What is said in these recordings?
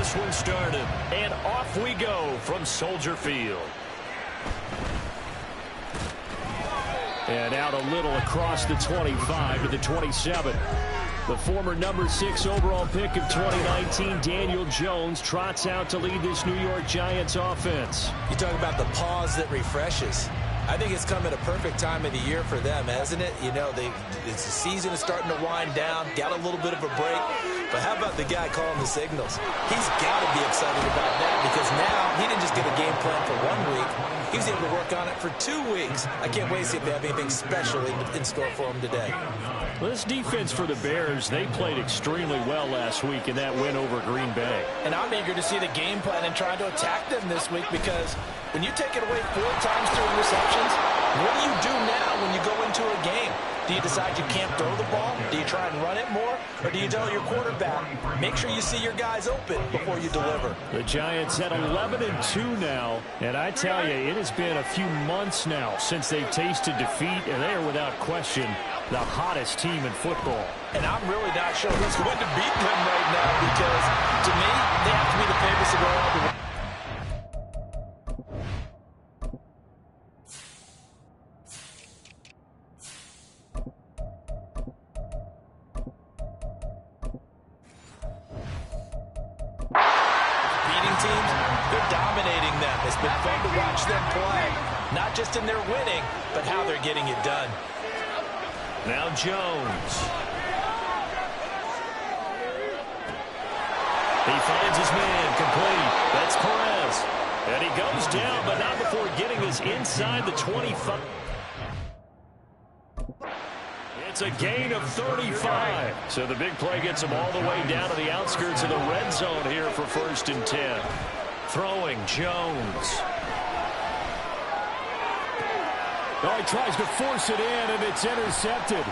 this one started. And off we go from Soldier Field. And out a little across the 25 to the 27. The former number 6 overall pick of 2019, Daniel Jones, trots out to lead this New York Giants offense. You talk about the pause that refreshes. I think it's come at a perfect time of the year for them, hasn't it? You know, the season is starting to wind down, got a little bit of a break. But how about the guy calling the signals? He's got to be excited about that because now he didn't just get a game plan for 1 week. He was able to work on it for 2 weeks. I can't wait to see if they have anything special in store for him today. Well, this defense for the Bears, they played extremely well last week in that win over Green Bay. And I'm eager to see the game plan and try to attack them this week because when you take it away 4 times through interceptions, what do you do now when you go into a game? Do you decide you can't throw the ball? Do you try and run it more? Or do you tell your quarterback, make sure you see your guys open before you deliver? The Giants at 11-2 now. And I tell you, it has been a few months now since they've tasted defeat. And they are without question the hottest team in football. And I'm really not sure who's going to beat them right now because, to me, they have to be the favorites to go all the way. Not just in their winning, but how they're getting it done. Now Jones. He finds his man complete. That's Perez. And he goes down, but not before getting this inside the 25. It's a gain of 35. So the big play gets him all the way down to the outskirts of the red zone here for 1st and 10. Throwing Jones. Oh, he tries to force it in, and it's intercepted.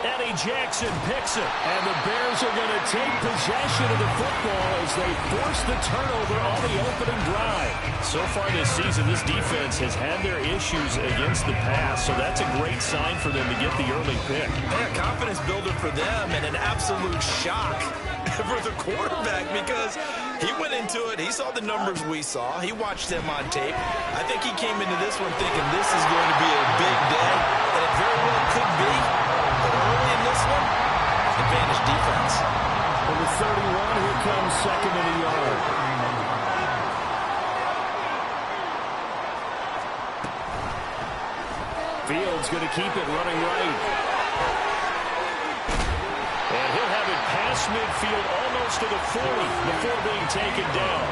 Eddie Jackson picks it, and the Bears are going to take possession of the football as they force the turnover on the opening drive. So far this season, this defense has had their issues against the pass, so that's a great sign for them to get the early pick. Yeah, confidence builder for them and an absolute shock for the quarterback because he went into it. He saw the numbers we saw. He watched them on tape. I think he came into this one thinking this is going to be a big day, and it very well could be. But early in this one, advantage defense. Number 31, here comes 2nd and a yard. Fields going to keep it running right. And he'll have it past midfield almost to the 40 before being taken down.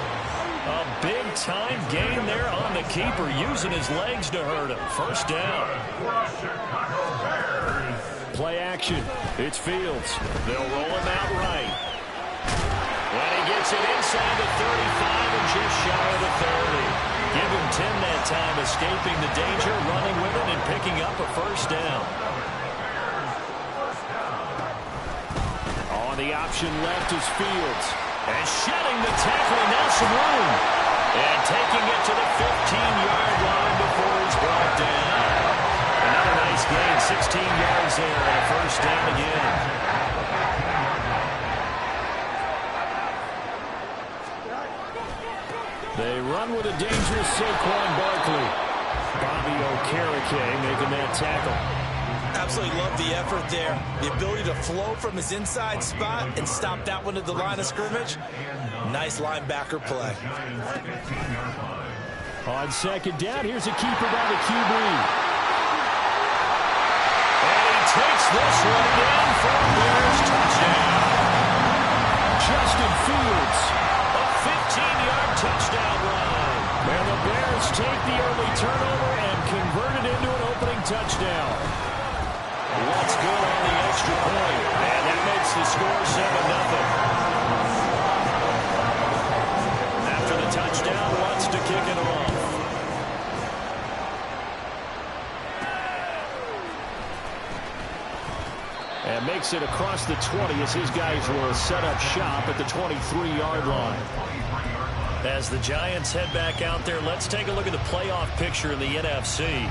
A big-time gain there on the keeper, using his legs to hurt him. 1st down. Play action. It's Fields. They'll roll him out right. And he gets it inside the 35 and just shy of the 30. Give him 10 that time, escaping the danger, running with it, and picking up a 1st down. On the option left is Fields. And shedding the tackle, now some room. And taking it to the 15-yard line before it's brought down. Another nice gain, 16 yards there, and a 1st down again. They run with a dangerous Saquon Barkley. Bobby Okereke making that tackle. Absolutely love the effort there. The ability to flow from his inside spot and stop that one at the line of scrimmage. Nice linebacker play. On 2nd down, here's a keeper by the QB. And he takes this one down for a Bears touchdown. Justin Fields, a 15-yard touchdown run. And the Bears take the early turnover and convert it into an opening touchdown. Let's go on the extra point. And that makes the score 7-0. After the touchdown, wants to kick it off. And makes it across the 20 as his guys will set up shop at the 23-yard line. As the Giants head back out there, let's take a look at the playoff picture in the NFC.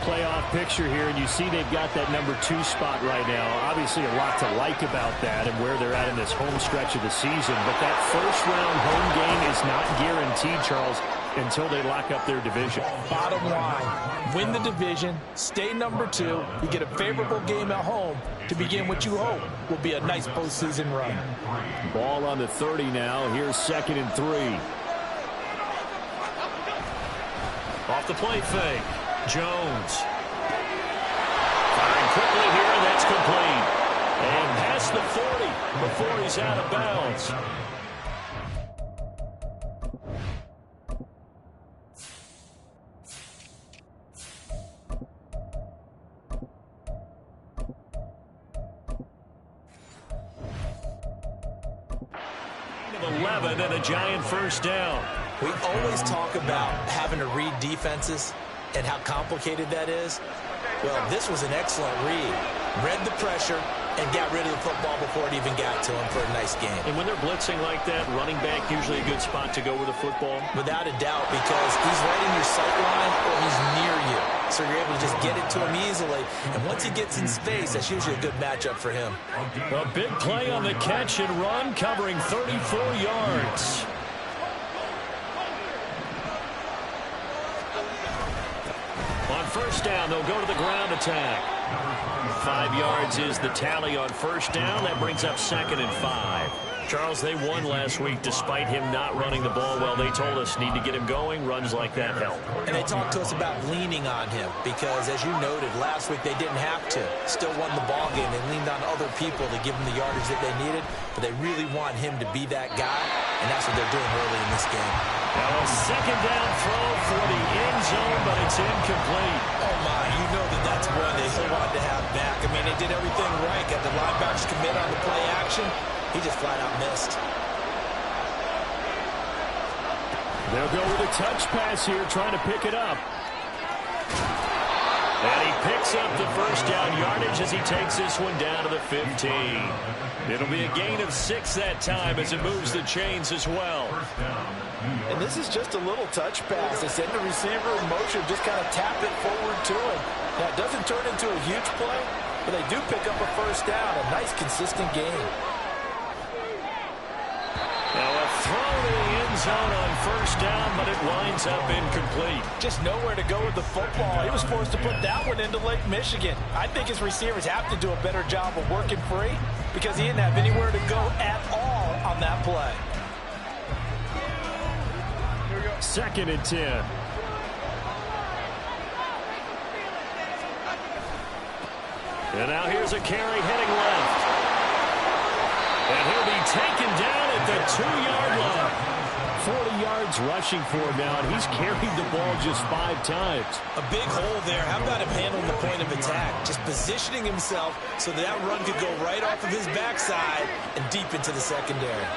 playoff picture here, and you see they've got that number 2 spot right now. Obviously, a lot to like about that and where they're at in this home stretch of the season. But that first-round home game is not guaranteed, Charles, until they lock up their division. Bottom line, win the division, stay number 2, you get a favorable game at home to begin what you hope will be a nice postseason run. Ball on the 30 now. Here's 2nd and 3. Off the play fake. Jones. Firing quickly here. That's complete. And past the 40 before he's out of bounds. Of 11 and a giant first down. We always talk about having to read defenses and how complicated that is. Well, this was an excellent read. Read the pressure and got rid of the football before it even got to him for a nice game. And when they're blitzing like that, running back usually a good spot to go with the football? Without a doubt, because he's right in your sight line or he's near you. So you're able to just get it to him easily. And once he gets in space, that's usually a good matchup for him. A big play on the catch and run, covering 34 yards. On first down, they'll go to the ground attack. 5 yards is the tally on first down. That brings up 2nd and 5. Charles, they won last week despite him not running the ball well. They told us need to get him going. Runs like that help. And they talked to us about leaning on him because, as you noted, last week they didn't have to. Still won the ball game. They leaned on other people to give them the yardage that they needed, but they really want him to be that guy, and that's what they're doing early in this game. Now a 2nd down throw for the end zone, but it's incomplete. Oh, my. You know that's one they so wanted to have back. I mean, they did everything right. Got the linebackers commit on the play action. He just flat out missed. They'll go with a touch pass here, trying to pick it up. And he picks up the first down yardage as he takes this one down to the 15. It'll be a gain of 6 that time as it moves the chains as well. And this is just a little touch pass. They send the receiver in motion, just kind of tap it forward to him. Now, it doesn't turn into a huge play, but they do pick up a first down. A nice, consistent game. Now a throw to the end zone on first down, but it winds up incomplete. Just nowhere to go with the football. He was forced to put that one into Lake Michigan. I think his receivers have to do a better job of working free because he didn't have anywhere to go at all on that play. 2nd and 10. And now here's a carry heading left. And he'll be taken down at the 2-yard line. 40 yards rushing for him now, and he's carried the ball just 5 times. A big hole there. How about him handling the point of attack? Just positioning himself so that run could go right off of his backside and deep into the secondary.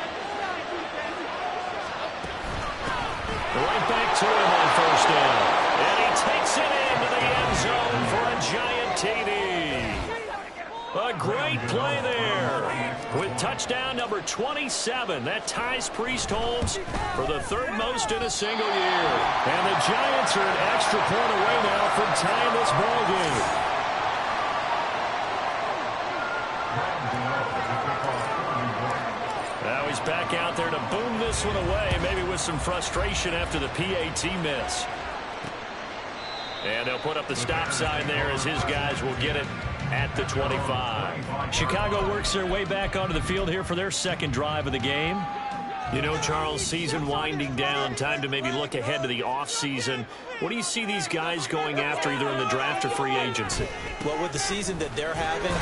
Right back to him on first down. And he takes it into the end zone for a giant TD. A great play there. With touchdown number 27, that ties Priest Holmes for the 3rd most in a single year. And the Giants are an extra point away now from tying this ball game. Now he's back out there to boom this one away, maybe with some frustration after the PAT miss. And they'll put up the stop sign there as his guys will get it at the 25. Chicago works their way back onto the field here for their 2nd drive of the game. You know, Charles, season winding down, time to maybe look ahead to the offseason. What do you see these guys going after either in the draft or free agency? Well, with the season that they're having,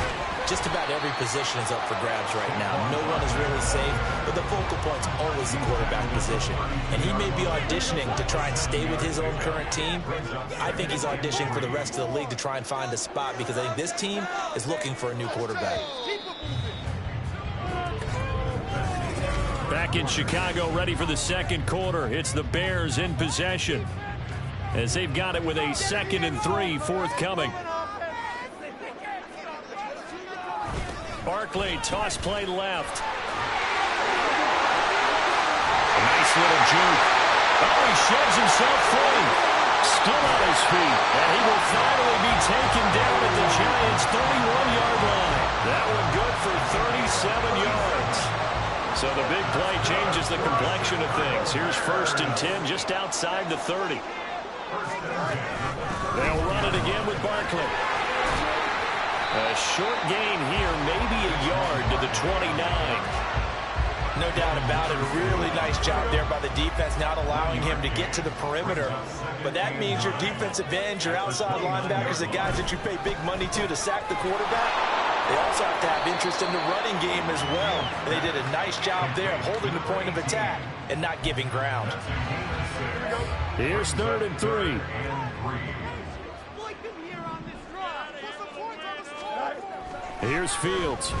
just about every position is up for grabs right now. No one is really safe, but the focal point's always the quarterback position. And he may be auditioning to try and stay with his own current team. I think he's auditioning for the rest of the league to try and find a spot because I think this team is looking for a new quarterback. Back in Chicago, ready for the 2nd quarter. It's the Bears in possession as they've got it with a 2nd and 3 forthcoming. Barkley, toss play left. A nice little juke. Oh, he shoves himself free. Still on his feet, and he will finally be taken down at the Giants' 31-yard line. That one good for 37 yards. So the big play changes the complexion of things. Here's 1st and 10 just outside the 30. They'll run it again with Barkley. A short gain here, maybe a yard to the 29. No doubt about it. A really nice job there by the defense, not allowing him to get to the perimeter. But that means your defensive ends, your outside linebackers, the guys that you pay big money to sack the quarterback, they also have to have interest in the running game as well. And they did a nice job there of holding the point of attack and not giving ground. Here's 3rd and 3. Here's Fields.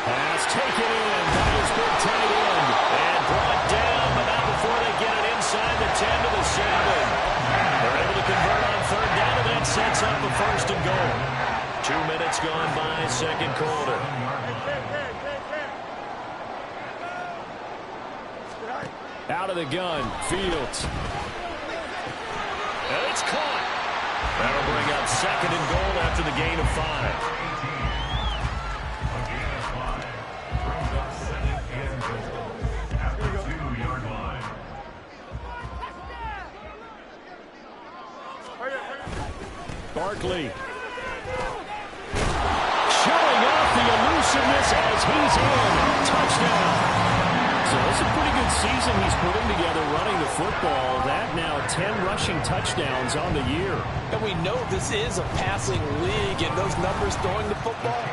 Pass taken in by his big tight end. And brought down, but not before they get it inside the 10 to the 7. They're able to convert on 3rd down, and that sets up a 1st and goal. 2 minutes gone by, 2nd quarter. Out of the gun, Fields. And it's caught. That'll bring up 2nd and goal after the gain of 5. Barkley. Showing off the elusiveness as he's in. Touchdown. So it's a pretty good season he's putting together running the football. That now 10 rushing touchdowns on the year. And we know this is a passing league, and those numbers throwing the football,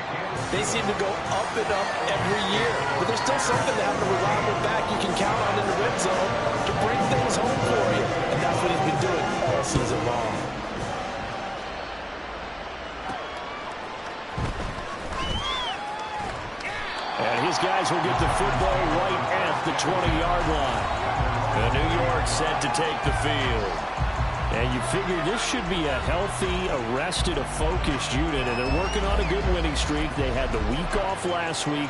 they seem to go up and up every year. But there's still something to have a reliable back you can count on in the red zone to bring things home for you. And that's what he's been doing all season long. And his guys will get the football right at the 20-yard line. And New York set to take the field. And you figure this should be a healthy, arrested, a focused unit. And they're working on a good winning streak. They had the week off last week.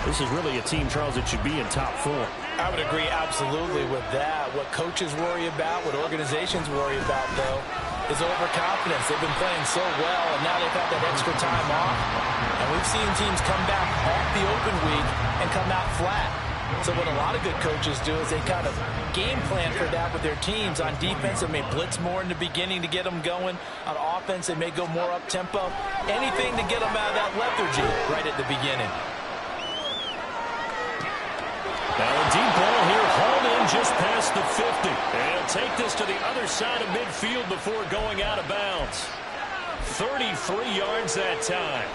This is really a team, Charles, that should be in top form. I would agree absolutely with that. What coaches worry about, what organizations worry about, though, is overconfidence. They've been playing so well, and now they've had that extra time off. And we've seen teams come back off the open week and come out flat. So what a lot of good coaches do is they kind of game plan for that with their teams. On defense, they may blitz more in the beginning to get them going. On offense, they may go more up-tempo. Anything to get them out of that lethargy right at the beginning. Now a deep ball here, hauled in just past the 50. And he'll take this to the other side of midfield before going out of bounds. 33 yards that time.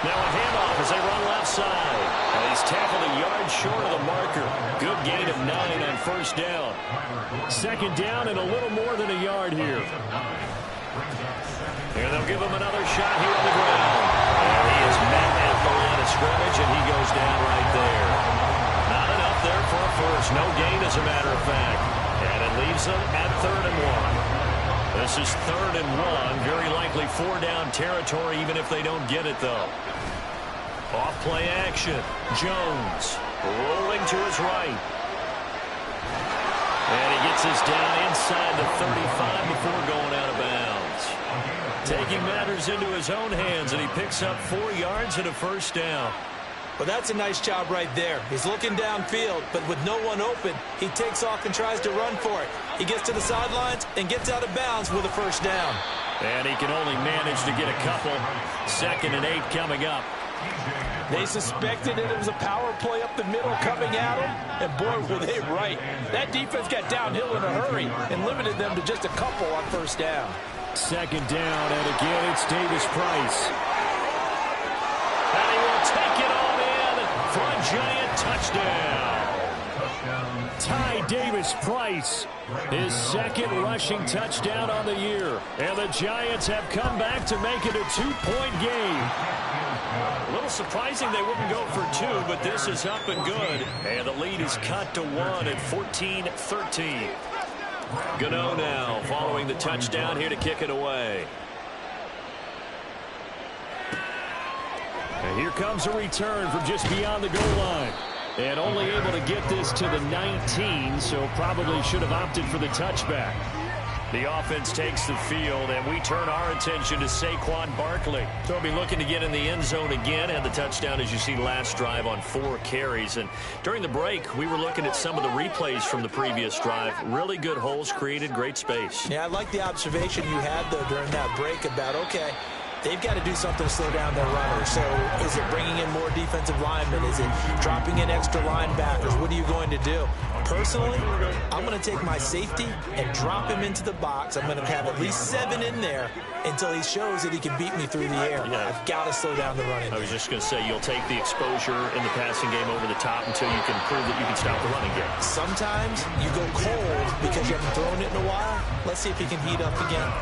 Now a handoff as they run left side. And he's tackled a yard short of the marker. Good gain of 9 on 1st down. 2nd down and a little more than a yard here. Here they'll give him another shot here on the ground. And he is met at the line of scrimmage, and he goes down right there. Not enough there for a first. No gain, as a matter of fact. And it leaves them at 3rd and 1. This is 3rd and 1. Very likely 4-down territory, even if they don't get it, though. Off play action. Jones rolling to his right. And he gets this down inside the 35 before going out of bounds. Taking matters into his own hands, and he picks up 4 yards and a 1st down. Well, that's a nice job right there. He's looking downfield, but with no one open, he takes off and tries to run for it. He gets to the sidelines and gets out of bounds with a 1st down. And he can only manage to get a couple. 2nd and 8 coming up. They suspected it was a power play up the middle coming at them, and boy, were they right. That defense got downhill in a hurry and limited them to just a couple on 1st down. 2nd down, and again it's Davis Price. And he will take it on in for a Giant touchdown. Ty Davis-Price, his 2nd rushing touchdown on the year. And the Giants have come back to make it a 2-point game. A little surprising they wouldn't go for 2, but this is up and good. And the lead is cut to 1 at 14-13. Gano now following the touchdown here to kick it away. And here comes a return from just beyond the goal line. And only able to get this to the 19, so probably should have opted for the touchback. The offense takes the field, and we turn our attention to Saquon Barkley. So he'll be looking to get in the end zone again, and the touchdown, as you see, last drive on 4 carries. And during the break, we were looking at some of the replays from the previous drive. Really good holes created, great space. Yeah, I like the observation you had, though, during that break about, okay, they've got to do something to slow down their runners. So is it bringing in more defensive linemen? Is it dropping in extra linebackers? What are you going to do? Personally, I'm going to take my safety and drop him into the box. I'm going to have at least 7 in there until he shows that he can beat me through the air. Yeah. I've got to slow down the running. I was just going to say, you'll take the exposure in the passing game over the top until you can prove that you can stop the running game. Sometimes you go cold because you haven't thrown it in a while. Let's see if he can heat up again.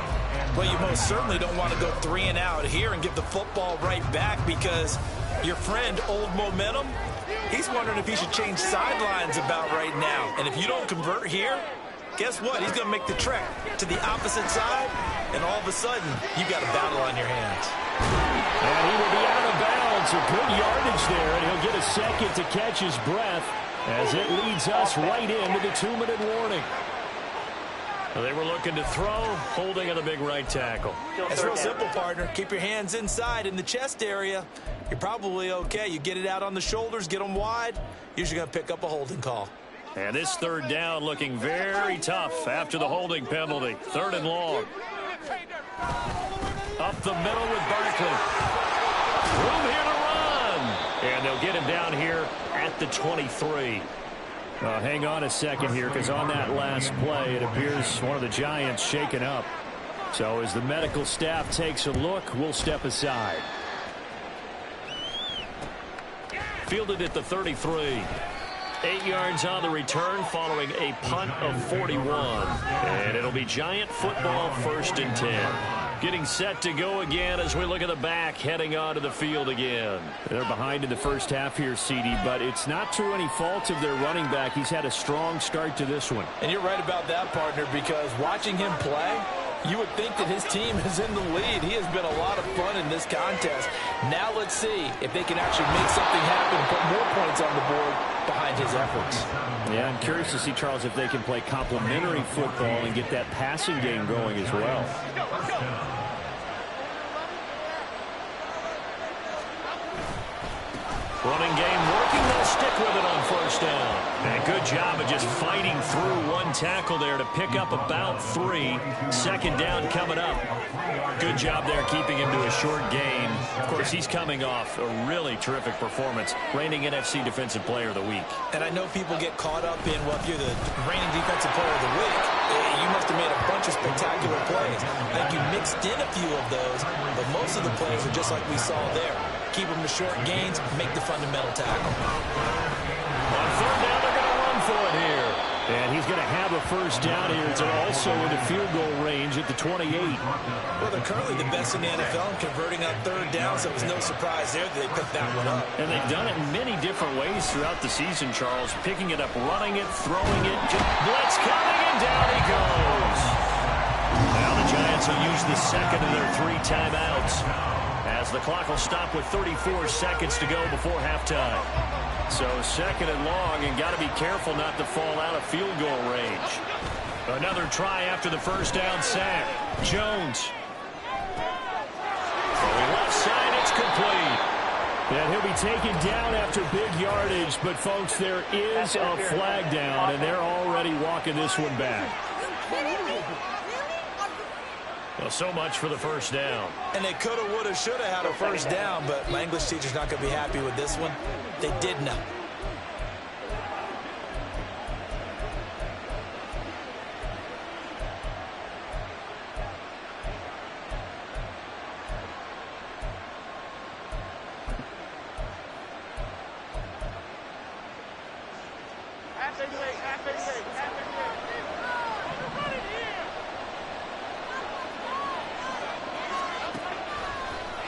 Well, you most certainly don't want to go 3 and out here and give the football right back, because your friend, Old Momentum, he's wondering if he should change sidelines about right now. And if you don't convert here, guess what? He's going to make the trek to the opposite side, and all of a sudden, you've got a battle on your hands. And he will be out of bounds. A good yardage there, and he'll get a second to catch his breath as it leads us right into the 2-minute warning. They were looking to throw, holding on the big right tackle. It's real simple, partner. Keep your hands inside in the chest area. You're probably okay. You get it out on the shoulders, get them wide. Usually going to pick up a holding call. And this 3rd down looking very tough after the holding penalty. 3rd and long. Up the middle with Barkley. Room here to run. And they'll get him down here at the 23. Hang on a second here, because on that last play, it appears one of the Giants shaken up. So as the medical staff takes a look, we'll step aside. Fielded at the 33. 8 yards on the return following a punt of 41. And it'll be Giant football, 1st and 10. Getting set to go again as we look at the back, heading onto the field again. They're behind in the first half here, CD, but it's not through any fault of their running back. He's had a strong start to this one. And you're right about that, partner, because watching him play, you would think that his team is in the lead. He has been a lot of fun in this contest. Now let's see if they can actually make something happen and put more points on the board behind his efforts. Yeah, I'm curious to see, Charles, if they can play complementary football and get that passing game going as well. Running game working. They'll stick with it on 1st down. And a good job of just fighting through one tackle there to pick up about 3. 2nd down coming up. Good job there keeping him to a short gain. Of course, he's coming off a really terrific performance, reigning NFC Defensive Player of the Week. And I know people get caught up in, well, if you're the reigning Defensive Player of the Week, you must have made a bunch of spectacular plays. I think you mixed in a few of those, but most of the plays are just like we saw there. Keep them to short gains, make the fundamental tackle. On 3rd down, they're going to run for it here. And he's going to have a 1st down here. It's also into field goal range at the 28. Well, they're currently the best in the NFL in converting on 3rd down, so it was no surprise there that they picked that one up. And they've done it in many different ways throughout the season, Charles. Picking it up, running it, throwing it. Blitz coming, and down he goes. Now the Giants will use the 2nd of their 3 timeouts, as the clock will stop with 34 seconds to go before halftime. So 2nd and long, and got to be careful not to fall out of field goal range. Another try after the 1st down sack. Jones. Throwing left side, it's complete. And he'll be taken down after big yardage, but folks, there is a flag down, and they're already walking this one back. Well, so much for the 1st down. And they coulda, woulda, shoulda had a 1st down, but my English teacher's not going to be happy with this one. They did know.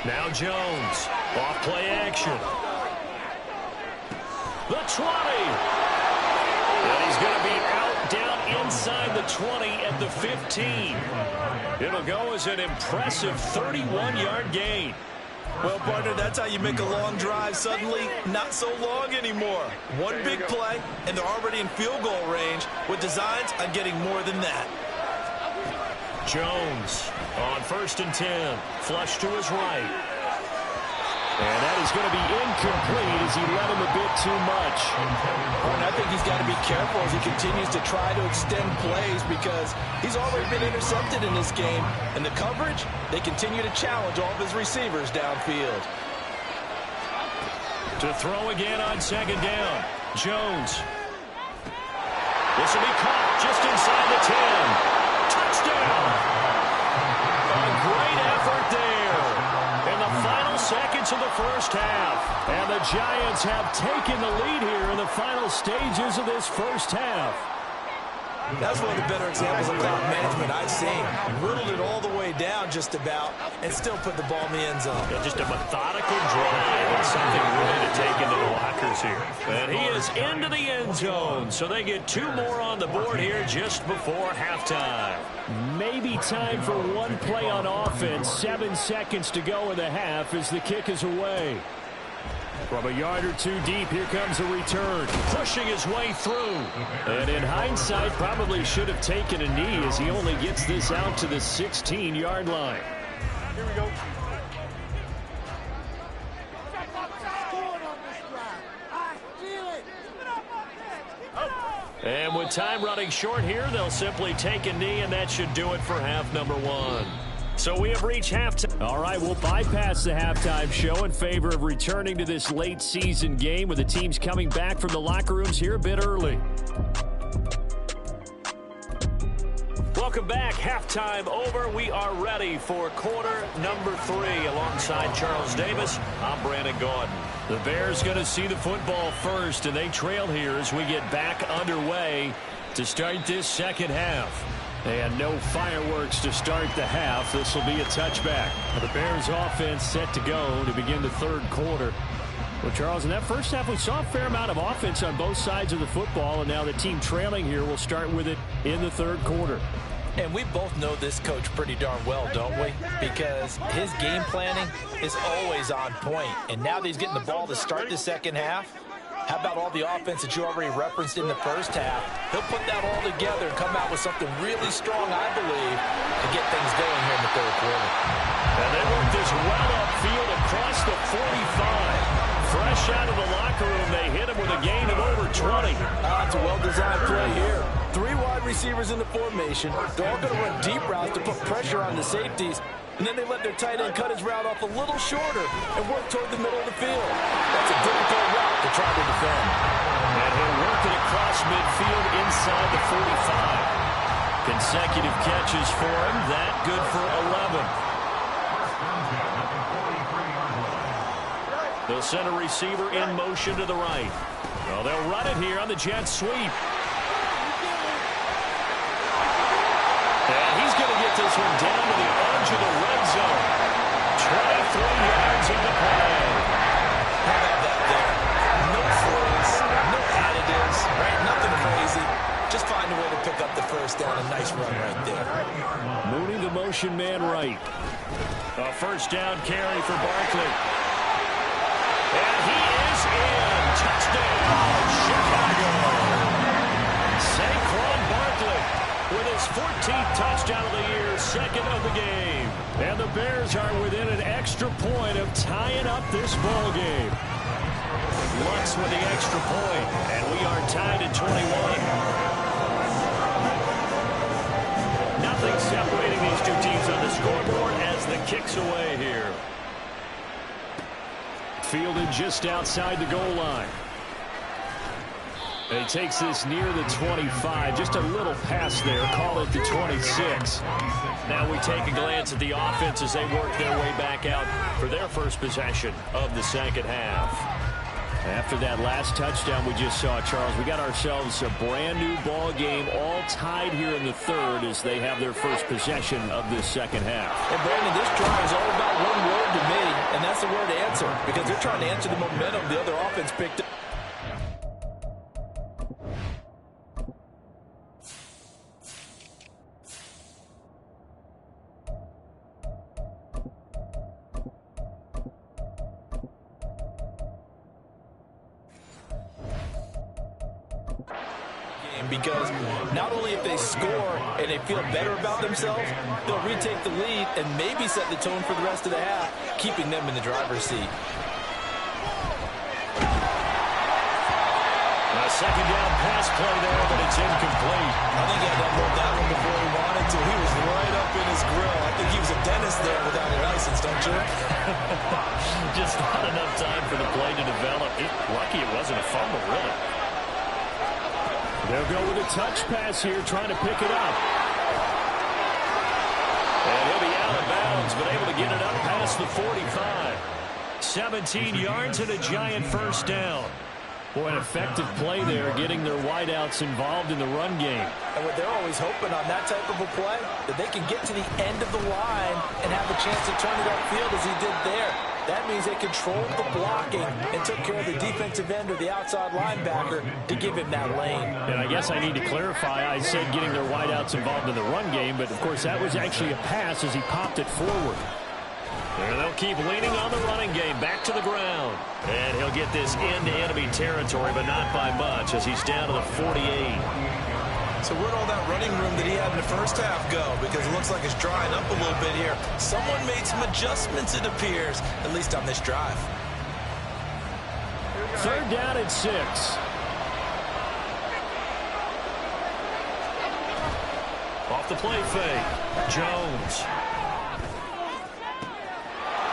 Now Jones, off play action. The 20. And he's going to be out down inside the 20 at the 15. It'll go as an impressive 31-yard gain. Well, partner, that's how you make a long drive suddenly not so long anymore. One big play, and they're already in field goal range with designs on getting more than that. Jones on 1st and 10. Flush to his right. And that is going to be incomplete as he led him a bit too much. And I think he's got to be careful as he continues to try to extend plays because he's already been intercepted in this game. And the coverage, they continue to challenge all of his receivers downfield. To throw again on 2nd down. Jones. This will be caught just inside the 10. Touchdown. A great effort there. In the final seconds of the first half. And the Giants have taken the lead here in the final stages of this first half. That's one of the better examples of clock management I've seen. Whittled it all the way down just about and still put the ball in the end zone. Yeah, just a methodical drive and something really to take into the lockers here. And he is into the end zone, so they get 2 more on the board here just before halftime. Maybe time for one play on offense. 7 seconds to go in the half as the kick is away. From a yard or 2 deep, here comes a return. Pushing his way through. And in hindsight, probably should have taken a knee as he only gets this out to the 16-yard line. Here we go. And with time running short here, they'll simply take a knee, and that should do it for half number 1. So we have reached halftime. All right, we'll bypass the halftime show in favor of returning to this late season game with the teams coming back from the locker rooms here a bit early. Welcome back. Halftime over. We are ready for quarter number 3 alongside Charles Davis. I'm Brandon Gaudin. The Bears going to see the football first, and they trail here as we get back underway to start this second half. And no fireworks to start the half. This will be a touchback. The Bears offense set to go to begin the third quarter. Well, Charles, in that first half, we saw a fair amount of offense on both sides of the football, and now the team trailing here will start with it in the third quarter. And we both know this coach pretty darn well, don't we? Because his game planning is always on point. And now that he's getting the ball to start the second half, how about all the offense that you already referenced in the first half? He'll put that all together and come out with something really strong, I believe, to get things going here in the third quarter. And they work this well upfield across the 45. Fresh out of the locker room, they hit him with a gain of over 20. It's a well-designed play here. 3 wide receivers in the formation. They're all going to run deep routes to put pressure on the safeties. And then they let their tight end cut his route off a little shorter and work toward the middle of the field. That's a difficult route to try to defend. And he'll work it across midfield inside the 45. Consecutive catches for him. That good for 11. They'll send a receiver in motion to the right. Well, they'll run it here on the jet sweep. And he's going to get this one down to the edge of the red zone. 23 yards on the play. How about that there? No frills, no additives, right? Nothing crazy. Just find a way to pick up the first down. A nice run right there. Mooney, the motion man, right. A first down carry for Barkley. And he is in. Touchdown, Chicago. Saquon Barkley with his 14th touchdown of the year, second of the game. And the Bears are within an extra point of tying up this ball game. Lutz with the extra point, and we are tied at 21. Nothing separating these two teams on the scoreboard as the kick's away here. Fielded just outside the goal line. And he takes this near the 25. Just a little pass there. Call it the 26. Now we take a glance at the offense as they work their way back out for their first possession of the second half. After that last touchdown we just saw, Charles, we got ourselves a brand new ball game, all tied here in the third as they have their first possession of this second half. And Brandon, this drive is all about one word to me, and that's the word answer, because they're trying to answer the momentum the other offense picked up. Because not only if they score and they feel better about themselves, they'll retake the lead and maybe set the tone for the rest of the half, keeping them in the driver's seat. A second down pass play there, but it's incomplete. I think he had to unload that one before he wanted to. He was right up in his grill. I think he was a dentist there without a license, don't you? Just not enough time for the play to develop. Lucky it wasn't a fumble, really. They'll go with a touch pass here, trying to pick it up. And he'll be out of bounds, but able to get it up past the 45. 17 yards and a Giant first down. Boy, an effective play there, getting their wideouts involved in the run game. And what they're always hoping on that type of a play, that they can get to the end of the line and have a chance to turn it upfield as he did there. That means they controlled the blocking and took care of the defensive end or the outside linebacker to give him that lane. And I guess I need to clarify, I said getting their wideouts involved in the run game, but of course that was actually a pass as he popped it forward. And they'll keep leaning on the running game, back to the ground. And he'll get this into enemy territory, but not by much as he's down to the 48. So where'd all that running room that he had in the first half go? Because it looks like it's drying up a little bit here. Someone made some adjustments, it appears, at least on this drive. Third down at 6. Off the play fake. Jones.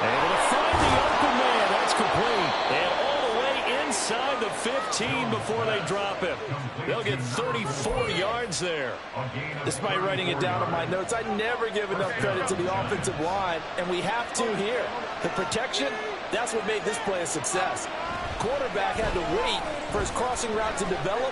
Able to find the open man. That's complete. And all the way inside the 15 before they drop him. They'll get 34 yards there. Despite writing it down on my notes, I never give enough credit to the offensive line, and we have to here. The protection, that's what made this play a success. Quarterback had to wait for his crossing route to develop,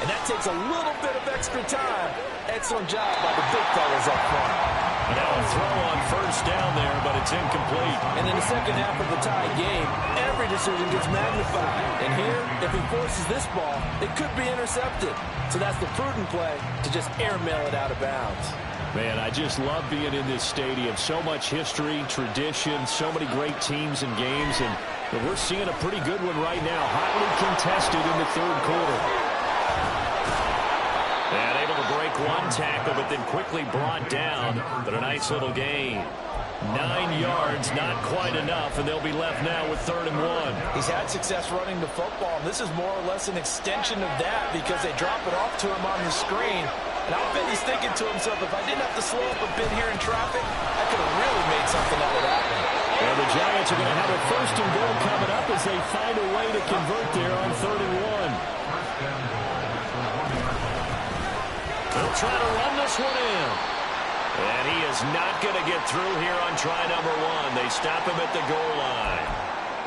and that takes a little bit of extra time. Excellent job by the big fellas up front. Now a throw on first down there, but it's incomplete. And in the second half of the tie game, every decision gets magnified. And here, if he forces this ball, it could be intercepted. So that's the prudent play to just airmail it out of bounds. Man, I just love being in this stadium. So much history, tradition, so many great teams and games. And we're seeing a pretty good one right now. Hotly contested in the third quarter. And able to break one tackle, but then quickly brought down. But a nice little gain. 9 yards, not quite enough, and they'll be left now with 3rd and 1. He's had success running the football, and this is more or less an extension of that because they drop it off to him on the screen. And I'll bet he's thinking to himself, if I didn't have to slow up a bit here in traffic, I could have really made something out of that one. And the Giants are going to have a 1st and goal coming up as they find a way to convert there on 3rd and 1. They'll try to run this one in. And he is not going to get through here on try number 1. They stop him at the goal line.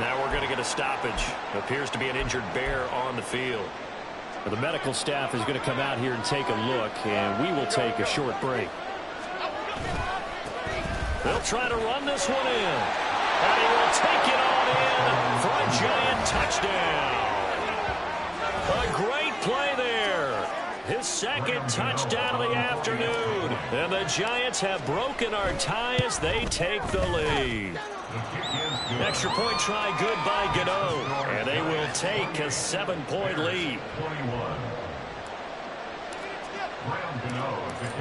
Now we're going to get a stoppage. Appears to be an injured bear on the field. The medical staff is going to come out here and take a look, and we will take a short break. They'll try to run this one in. And he will take it on in for a Giant touchdown. A great play there. His 2nd touchdown of the afternoon. And the Giants have broken our tie as they take the lead. Extra point try good by Goody. And they will take a 7-point lead.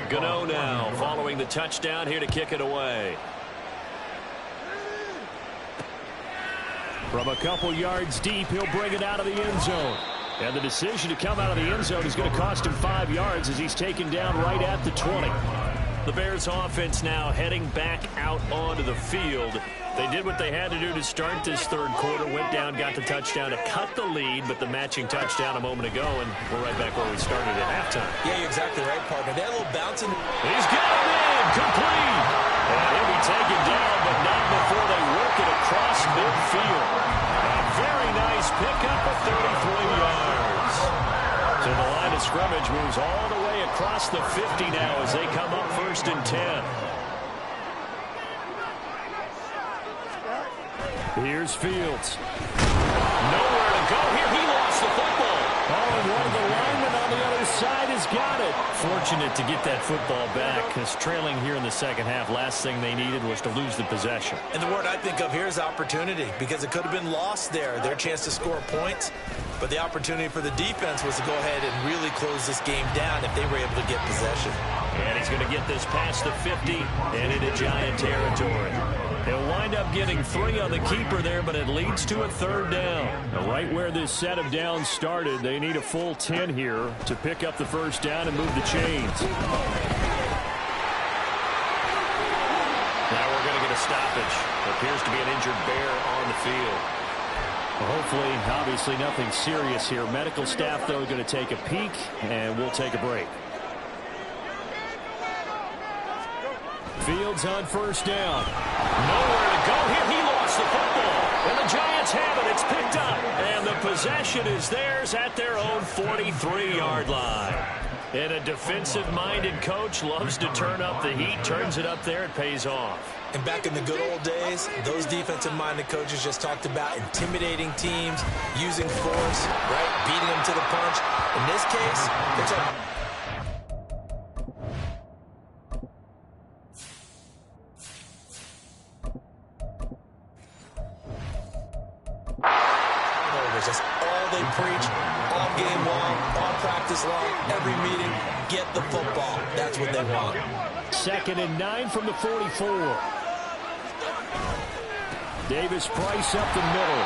Goody now following the touchdown here to kick it away. From a couple yards deep, he'll bring it out of the end zone. And the decision to come out of the end zone is going to cost him 5 yards as he's taken down right at the 20. The Bears offense now heading back out onto the field. They did what they had to do to start this third quarter, went down, got the touchdown to cut the lead, but the matching touchdown a moment ago, and we're right back where we started at halftime. Yeah, you're exactly right, partner. They had a little bouncing. He's got him in, complete. And he'll be taken down, but not before they work it across midfield. A very nice pickup of 33 yards. So the line of scrimmage moves all the way across the 50 now as they come up 1st and 10. Here's Fields. Nowhere to go here. He lost the football. Oh, and one of the linemen on the other side is He's got it. Fortunate to get that football back, because trailing here in the second half, last thing they needed was to lose the possession. And the word I think of here is opportunity, because it could have been lost there, their chance to score points. But the opportunity for the defense was to go ahead and really close this game down if they were able to get possession. And he's going to get this past the 50 and into Giant territory. He'll wind up getting 3 on the keeper there, but it leads to a third down. Now, right where this set of downs started, they need a full 10 here to pick up the first down and move the chains. Now we're going to get a stoppage. There appears to be an injured bear on the field. Well, hopefully, obviously nothing serious here. Medical staff, though, going to take a peek, and we'll take a break. Fields on first down. Nowhere to go here. He lost the football. And the Giants have it. It's picked up. And the possession is theirs at their own 43-yard line. And a defensive-minded coach loves to turn up the heat, turns it up there, it pays off. And back in the good old days, those defensive-minded coaches just talked about intimidating teams, using force, right, beating them to the punch. In this case, they're talking... Just all they preach, all game long, all practice long, every meeting, get the football. That's what they want. 2nd and 9 from the 44. Davis Price up the middle.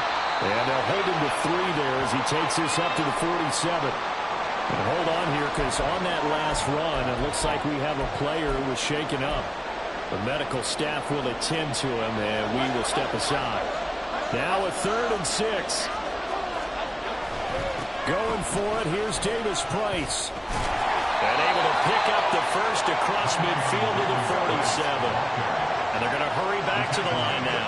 And they'll hold him to 3 there as he takes this up to the 47. And hold on here, because on that last run, it looks like we have a player who was shaken up. The medical staff will attend to him, and we will step aside. Now a 3rd and 6. Going for it, here's Davis Price. And able to pick up the first across midfield to the 47. And they're going to hurry back to the line now.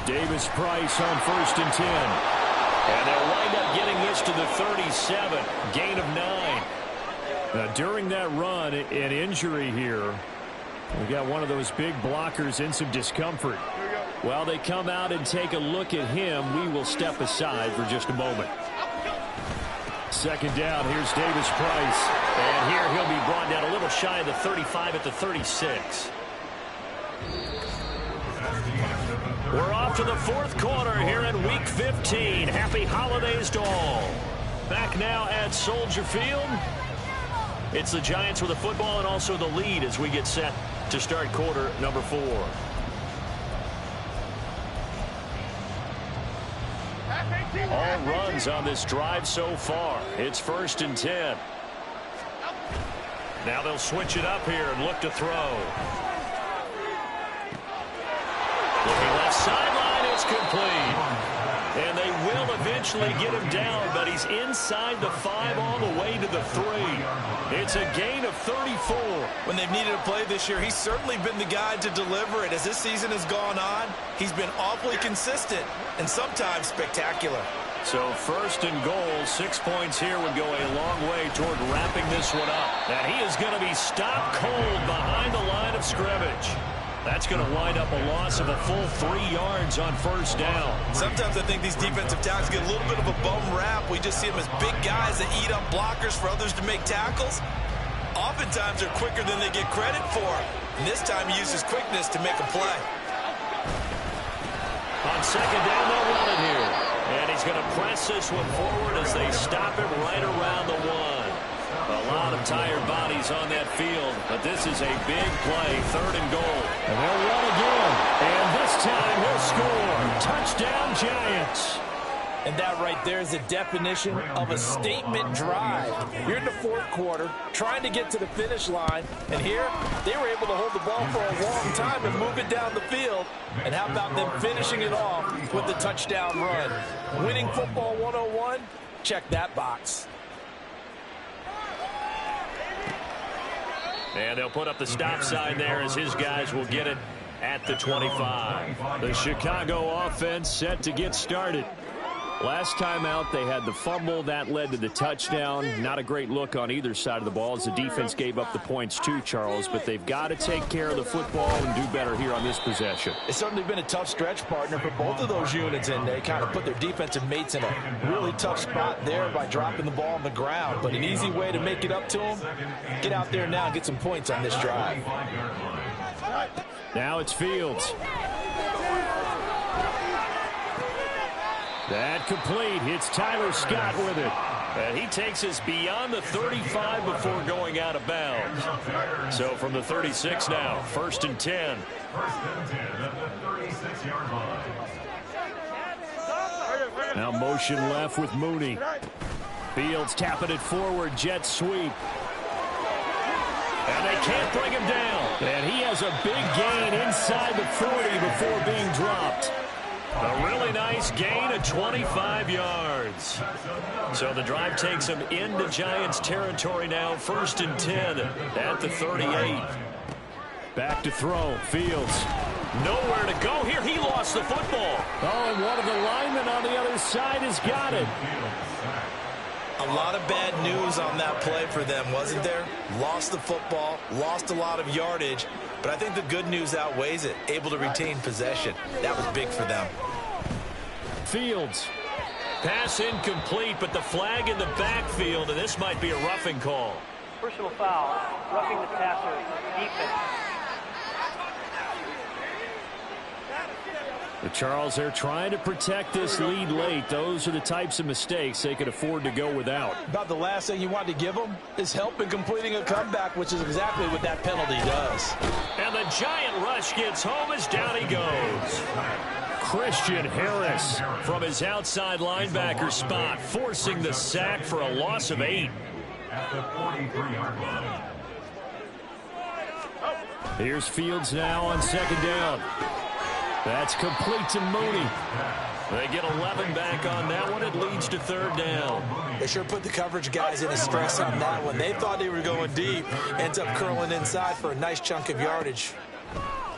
Davis Price on 1st and 10. And they'll wind up getting this to the 37. Gain of 9. Now, during that run, an injury here. We got one of those big blockers in some discomfort. While they come out and take a look at him, we will step aside for just a moment. 2nd down, here's Davis Price. And here he'll be brought down a little shy of the 35 at the 36. We're off to the 4th quarter here in Week 15. Happy holidays to all. Back now at Soldier Field. It's the Giants with the football and also the lead as we get set to start quarter number 4. All runs on this drive so far. It's 1st and 10. Now they'll switch it up here and look to throw. Looking left sideline, it's complete. And they will eventually get him down, but he's inside the 5 all the way to the 3. It's a gain of 34. When they've needed a play this year, he's certainly been the guy to deliver it. As this season has gone on, he's been awfully consistent and sometimes spectacular. So 1st and goal, 6 points here would go a long way toward wrapping this one up. And he is going to be stopped cold behind the line of scrimmage. That's going to wind up a loss of a full 3 yards on 1st down. Sometimes I think these defensive tackles get a little bit of a bum rap. We just see them as big guys that eat up blockers for others to make tackles. Oftentimes they're quicker than they get credit for. And this time he uses quickness to make a play. On 2nd down, they'll run it here. And he's going to press this one forward as they stop him right around the 1. A lot of tired bodies on that field, but this is a big play, 3rd and goal. And they'll run again, and this time he'll score. Touchdown, Giants. And that right there is the definition of a statement drive. You're in the 4th quarter, trying to get to the finish line, and here they were able to hold the ball for a long time and move it down the field. And how about them finishing it off with the touchdown run? Winning football 101, check that box. And they'll put up the stop sign there as his guys will get it at the 25. The Chicago offense set to get started. Last time out, they had the fumble. That led to the touchdown. Not a great look on either side of the ball as the defense gave up the points too, Charles. But they've got to take care of the football and do better here on this possession. It's certainly been a tough stretch, partner, for both of those units, and they kind of put their defensive mates in a really tough spot there by dropping the ball on the ground. But an easy way to make it up to them, get out there now and get some points on this drive. Now it's Fields. That complete. It's Tyler Scott with it. And he takes us beyond the 35 before going out of bounds. So from the 36 now, 1st and 10. Now motion left with Mooney. Fields tapping it forward, jet sweep. And they can't bring him down. And he has a big gain inside the 40 before being dropped. A really nice gain of 25 yards. So the drive takes him into Giants territory now. 1st and 10 at the 38. Back to throw. Fields. Nowhere to go here. He lost the football. Oh, and one of the linemen on the other side has got it. A lot of bad news on that play for them, wasn't there? Lost the football, lost a lot of yardage, but I think the good news outweighs it. Able to retain possession. That was big for them. Fields. Pass incomplete, but the flag in the backfield, and this might be a roughing call. Personal foul, roughing the passer, defense. But Charles, they're trying to protect this lead late. Those are the types of mistakes they could afford to go without. About the last thing you want to give them is help in completing a comeback, which is exactly what that penalty does. And the giant rush gets home as down he goes. Christian Harris from his outside linebacker spot, forcing the sack for a loss of 8. Here's Fields now on 2nd down. That's complete to Mooney. They get 11 back on that one. It leads to 3rd down. They sure put the coverage guys in a stress on that one. They thought they were going deep. Ends up curling inside for a nice chunk of yardage.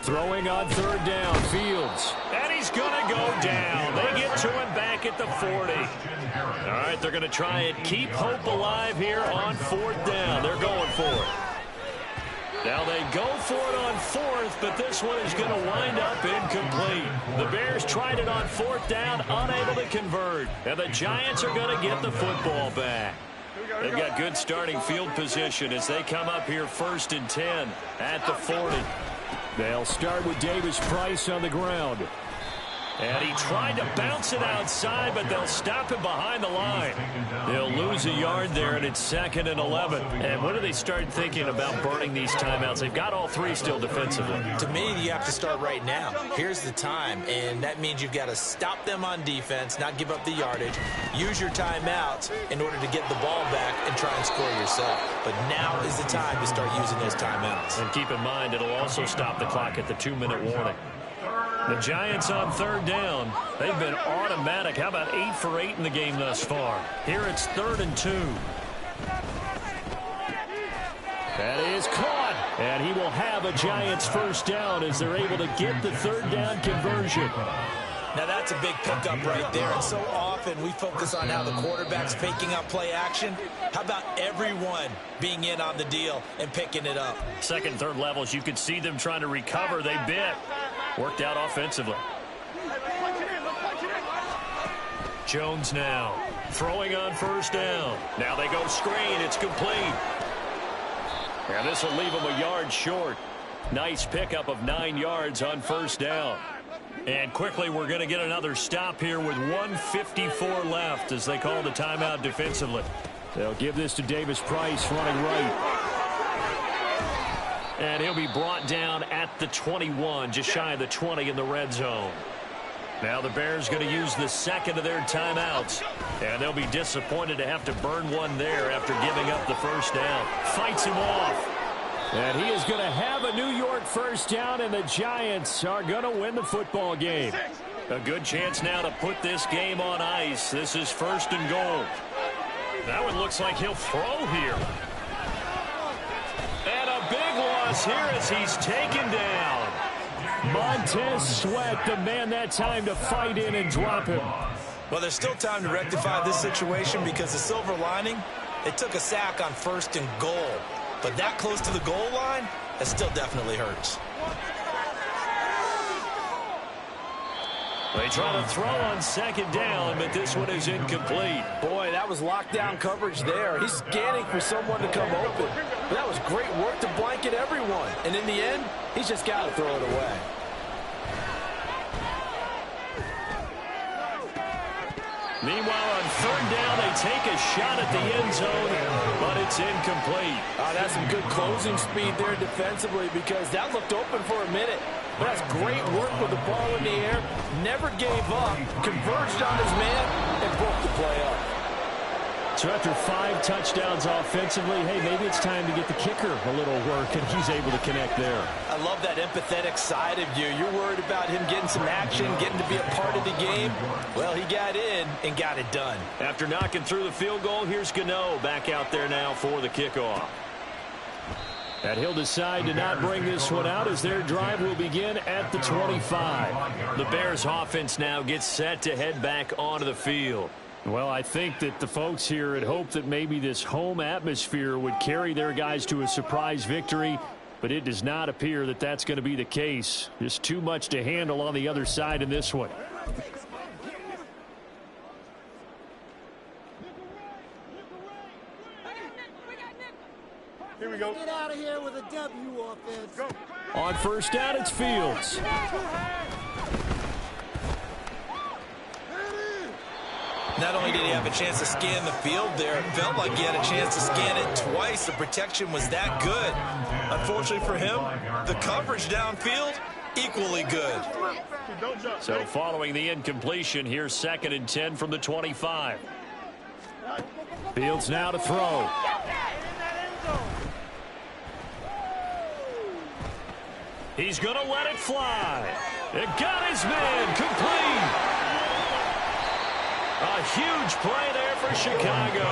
Throwing on 3rd down, Fields. And he's going to go down. They get to him back at the 40. All right, they're going to try and keep hope alive here on 4th down. They're going for it. Now they go for it on 4th, but this one is going to wind up incomplete. The Bears tried it on 4th down, unable to convert. And the Giants are going to get the football back. They've got good starting field position as they come up here 1st and 10 at the 40. They'll start with Davis Price on the ground. And he tried to bounce it outside, but they'll stop him behind the line. They'll lose a yard there, and it's 2nd and 11. And when do they start thinking about burning these timeouts? They've got all 3 still defensively. To me, you have to start right now. Here's the time, and that means you've got to stop them on defense, not give up the yardage, use your timeouts in order to get the ball back and try and score yourself. But now is the time to start using those timeouts. And keep in mind, it'll also stop the clock at the 2-minute warning. The Giants on 3rd down. They've been automatic. How about 8 for 8 in the game thus far? Here it's 3rd and 2. That is caught. And he will have a Giants 1st down as they're able to get the 3rd down conversion. Now that's a big pickup right there. And so often we focus on how the quarterback's picking up play action. How about everyone being in on the deal and picking it up? 2nd and 3rd levels, you could see them trying to recover. They bit. Worked out offensively. Jones now throwing on 1st down. Now they go screen. It's complete. And this will leave them a yard short. Nice pickup of 9 yards on 1st down. And quickly we're going to get another stop here with 1:54 left as they call the timeout defensively. They'll give this to Davis Price running right. And he'll be brought down at the 21, just shy of the 20 in the red zone. Now the Bears going to use the 2nd of their timeouts. And they'll be disappointed to have to burn one there after giving up the 1st down. Fights him off. And he is going to have a New York 1st down, and the Giants are going to win the football game. A good chance now to put this game on ice. This is 1st and goal. That one looks like he'll throw here. And a big loss here as he's taken down. Montez Sweat, the man that time to fight in and drop him. Well, there's still time to rectify this situation because the silver lining, they took a sack on 1st and goal. But that close to the goal line, that still definitely hurts. They try to throw on 2nd down, but this one is incomplete. Boy, that was lockdown coverage there. He's scanning for someone to come open. But that was great work to blanket everyone. And in the end, he's just got to throw it away. Meanwhile, on 3rd down, they take a shot at the end zone, but it's incomplete. That's some good closing speed there defensively because that looked open for a minute. But that's great work with the ball in the air. Never gave up, converged on his man, and broke the play up. So after 5 touchdowns offensively, hey, maybe it's time to get the kicker a little work, and he's able to connect there. I love that empathetic side of you. You're worried about him getting some action, getting to be a part of the game. Well, he got in and got it done. After knocking through the field goal, here's Goody back out there now for the kickoff. And he'll decide to not bring this one out as their drive will begin at the 25. The Bears offense now gets set to head back onto the field. Well, I think that the folks here had hoped that maybe this home atmosphere would carry their guys to a surprise victory, but it does not appear that that's going to be the case. Just too much to handle on the other side in this one. Here we go. Get out of here with a W offense. Go. On 1st down, it's Fields. Not only did he have a chance to scan the field there, it felt like he had a chance to scan it twice. The protection was that good. Unfortunately for him, the coverage downfield, equally good. So following the incompletion, here's 2nd and 10 from the 25. Fields now to throw. He's going to let it fly. It got his man complete. A huge play there for Chicago.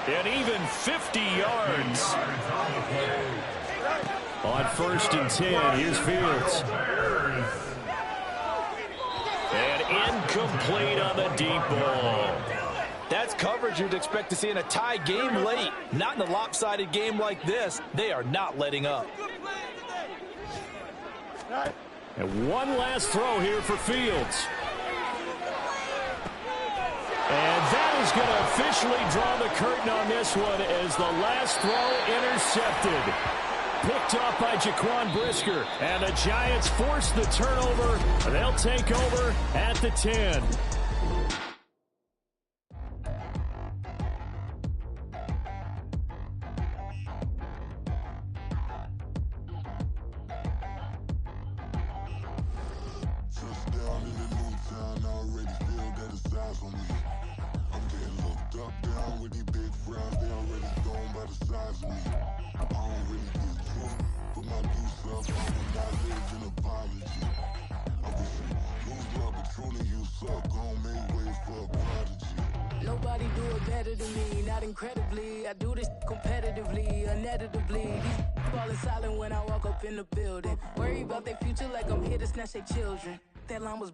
And even 50 yards. On 1st and 10, here's Fields. And incomplete on the deep ball. That's coverage you'd expect to see in a tie game late. Not in a lopsided game like this. They are not letting up. And one last throw here for Fields. And that is going to officially draw the curtain on this one as the last throw intercepted. Picked off by Jaquan Brisker. And the Giants force the turnover. They'll take over at the 10. Nobody do it better than me, not incredibly. I do this competitively, uneditably. These falling silent when I walk up in the building. Worry about their future like I'm here to snatch their children. That line was